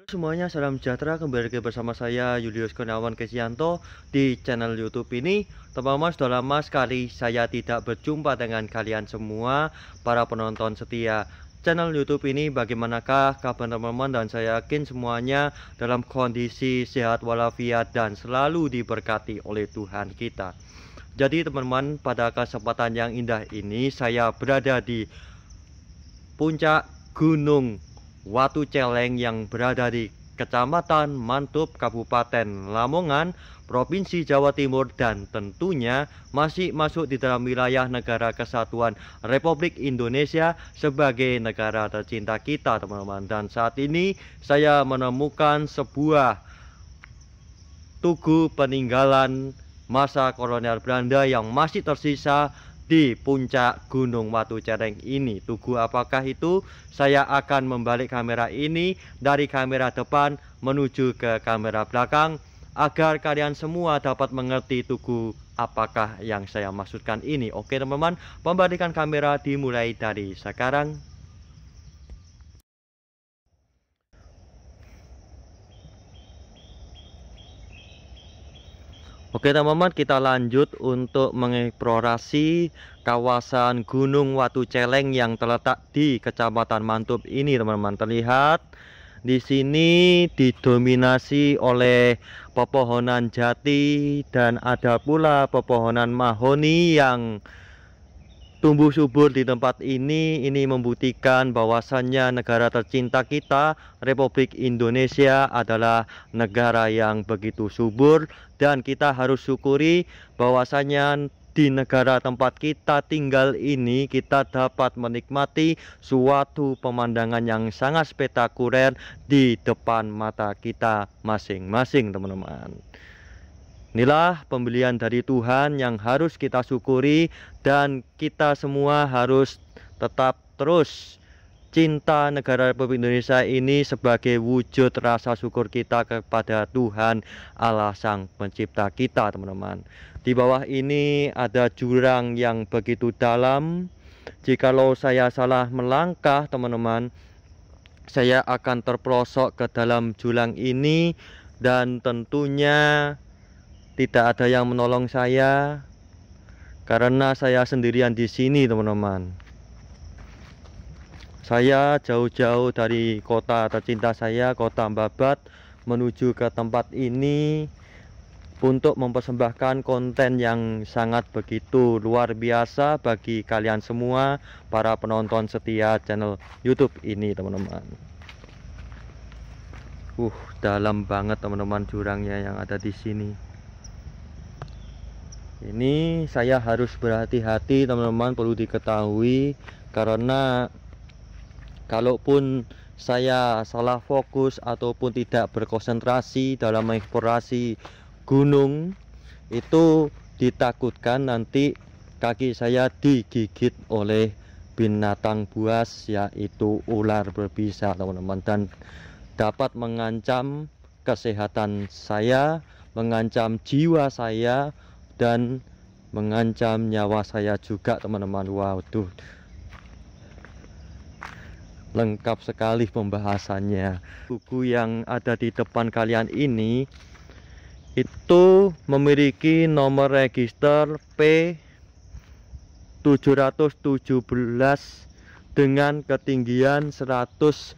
Semuanya salam sejahtera, kembali lagi bersama saya Julius Kurniawan Kesianto di channel YouTube ini. Teman-teman, sudah lama sekali saya tidak berjumpa dengan kalian semua para penonton setia channel YouTube ini. Bagaimanakah kabar teman-teman? Dan saya yakin semuanya dalam kondisi sehat walafiat dan selalu diberkati oleh Tuhan kita. Jadi teman-teman, pada kesempatan yang indah ini saya berada di puncak Gunung Watu Celeng yang berada di Kecamatan Mantub, Kabupaten Lamongan, Provinsi Jawa Timur, dan tentunya masih masuk di dalam wilayah Negara Kesatuan Republik Indonesia sebagai negara tercinta kita, teman-teman. Dan saat ini saya menemukan sebuah tugu peninggalan masa kolonial Belanda yang masih tersisa di puncak Gunung Watu Celeng ini. Tugu apakah itu? Saya akan membalik kamera ini dari kamera depan menuju ke kamera belakang agar kalian semua dapat mengerti tugu apakah yang saya maksudkan ini. Oke teman-teman, pembalikan kamera dimulai dari sekarang. Oke teman-teman, kita lanjut untuk mengeksplorasi kawasan Gunung Watu Celeng yang terletak di Kecamatan Mantub ini, teman-teman. Terlihat di sini didominasi oleh pepohonan jati dan ada pula pepohonan mahoni yang tumbuh subur di tempat ini. Ini membuktikan bahwasannya negara tercinta kita, Republik Indonesia, adalah negara yang begitu subur, dan kita harus syukuri bahwasannya di negara tempat kita tinggal ini kita dapat menikmati suatu pemandangan yang sangat spektakuler di depan mata kita masing-masing, teman-teman. Inilah pembelian dari Tuhan yang harus kita syukuri, dan kita semua harus tetap terus cinta negara Republik Indonesia ini sebagai wujud rasa syukur kita kepada Tuhan Allah Sang Pencipta kita, teman-teman. Di bawah ini ada jurang yang begitu dalam. Jikalau saya salah melangkah, teman-teman, saya akan terperosok ke dalam jurang ini, dan tentunya tidak ada yang menolong saya karena saya sendirian di sini, teman-teman. Saya jauh-jauh dari kota tercinta saya, kota Babat, menuju ke tempat ini untuk mempersembahkan konten yang sangat begitu luar biasa bagi kalian semua para penonton setia channel YouTube ini, teman-teman. Dalam banget, teman-teman, jurangnya yang ada di sini. Ini saya harus berhati-hati, teman-teman, perlu diketahui, karena kalaupun saya salah fokus ataupun tidak berkonsentrasi dalam mengeksplorasi gunung, itu ditakutkan nanti kaki saya digigit oleh binatang buas, yaitu ular berbisa, teman-teman, dan dapat mengancam kesehatan saya, mengancam jiwa saya, dan mengancam nyawa saya juga, teman-teman. Waduh, lengkap sekali pembahasannya. Buku yang ada di depan kalian ini itu memiliki nomor register P717 dengan ketinggian 157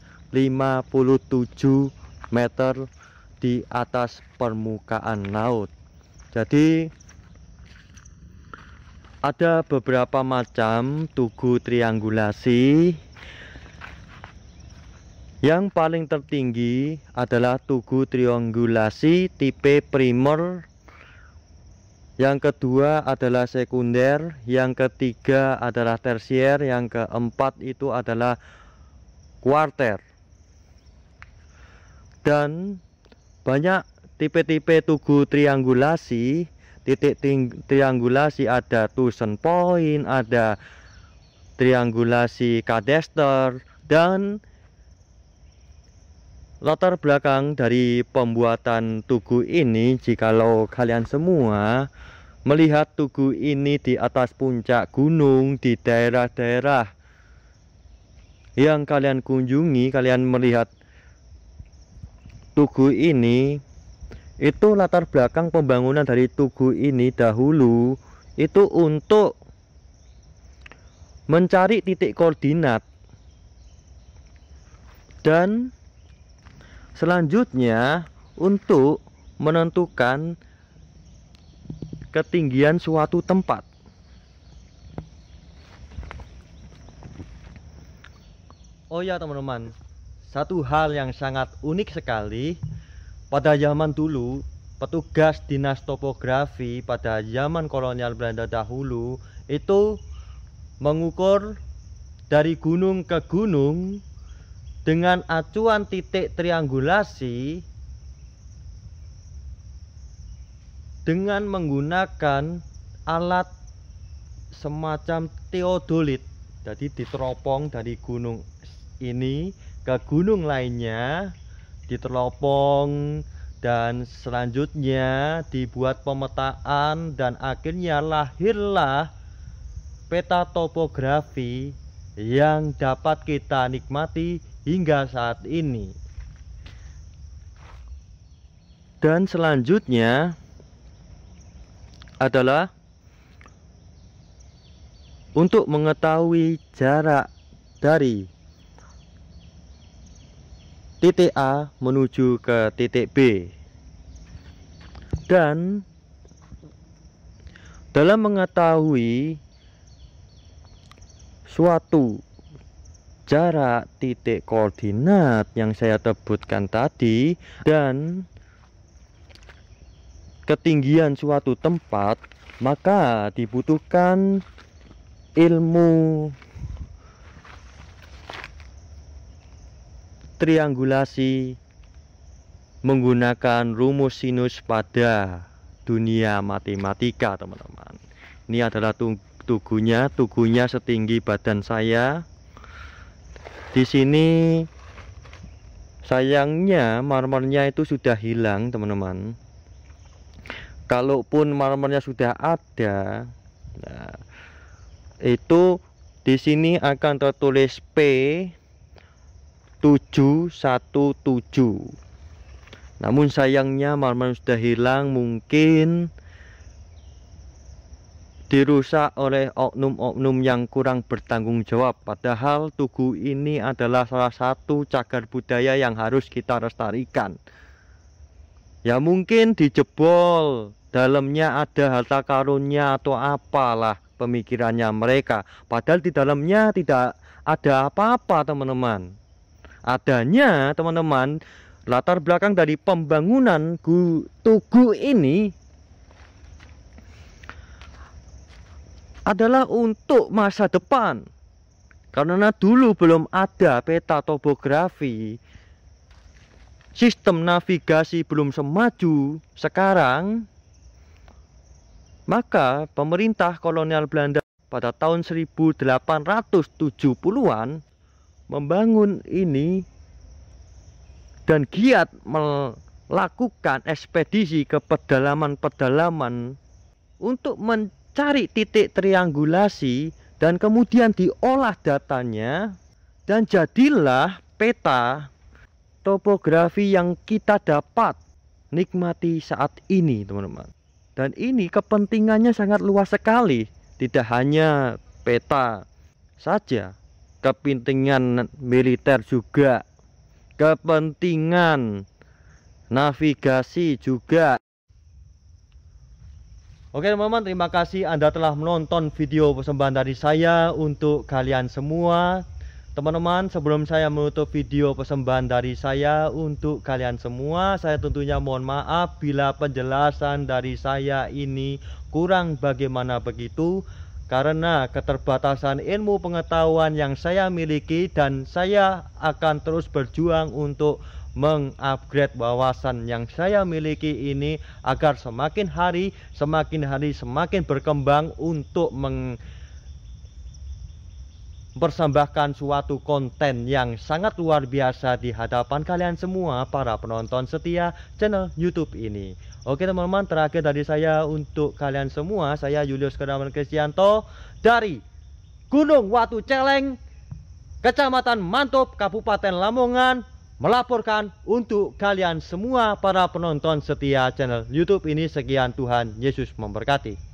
meter di atas permukaan laut. Jadi ada beberapa macam tugu triangulasi. Yang paling tertinggi adalah tugu triangulasi tipe primer. Yang kedua adalah sekunder. Yang ketiga adalah tersier. Yang keempat itu adalah kuarter. Dan banyak tipe-tipe tugu triangulasi. Titik triangulasi ada Tusen Point, ada triangulasi kadester, dan latar belakang dari pembuatan tugu ini, jikalau kalian semua melihat tugu ini di atas puncak gunung, di daerah-daerah yang kalian kunjungi, kalian melihat tugu ini, itu latar belakang pembangunan dari tugu ini dahulu itu untuk mencari titik koordinat, dan selanjutnya untuk menentukan ketinggian suatu tempat. Oh ya teman-teman, satu hal yang sangat unik sekali, pada zaman dulu petugas dinas topografi pada zaman kolonial Belanda dahulu itu mengukur dari gunung ke gunung dengan acuan titik triangulasi dengan menggunakan alat semacam teodolit. Jadi diteropong dari gunung ini ke gunung lainnya, diteropong, dan selanjutnya dibuat pemetaan, dan akhirnya lahirlah peta topografi yang dapat kita nikmati hingga saat ini. Dan selanjutnya adalah untuk mengetahui jarak dari titik A menuju ke titik B. Dan dalam mengetahui suatu jarak titik koordinat yang saya sebutkan tadi dan ketinggian suatu tempat, maka dibutuhkan ilmu triangulasi menggunakan rumus sinus pada dunia matematika, teman-teman. Ini adalah tugunya setinggi badan saya. Di sini sayangnya marmernya itu sudah hilang, teman-teman. Kalaupun marmernya sudah ada, nah, itu di sini akan tertulis P717. Namun sayangnya marmer sudah hilang, mungkin dirusak oleh oknum-oknum yang kurang bertanggung jawab. Padahal tugu ini adalah salah satu cagar budaya yang harus kita lestarikan. Ya mungkin dijebol, dalamnya ada harta karunnya atau apalah pemikirannya mereka. Padahal di dalamnya tidak ada apa-apa, teman-teman. Adanya, teman-teman, latar belakang dari pembangunan tugu ini adalah untuk masa depan. Karena dulu belum ada peta topografi, sistem navigasi belum semaju sekarang, maka pemerintah kolonial Belanda pada tahun 1870-an membangun ini dan giat melakukan ekspedisi ke pedalaman-pedalaman untuk mencari titik triangulasi, dan kemudian diolah datanya dan jadilah peta topografi yang kita dapat nikmati saat ini, teman-teman. Dan ini kepentingannya sangat luas sekali, tidak hanya peta saja, kepentingan militer juga, kepentingan navigasi juga. Oke teman-teman, terima kasih Anda telah menonton video persembahan dari saya untuk kalian semua. Teman-teman, sebelum saya menutup video persembahan dari saya untuk kalian semua, saya tentunya mohon maaf bila penjelasan dari saya ini kurang bagaimana begitu, karena keterbatasan ilmu pengetahuan yang saya miliki, dan saya akan terus berjuang untuk mengupgrade wawasan yang saya miliki ini agar semakin hari semakin berkembang untuk mempersembahkan suatu konten yang sangat luar biasa di hadapan kalian semua para penonton setia channel YouTube ini. Oke teman-teman, terakhir dari saya untuk kalian semua, saya Julius Kurniawan Kristianto dari Gunung Watu Celeng, Kecamatan Mantop, Kabupaten Lamongan, melaporkan untuk kalian semua para penonton setia channel YouTube ini. Sekian, Tuhan Yesus memberkati.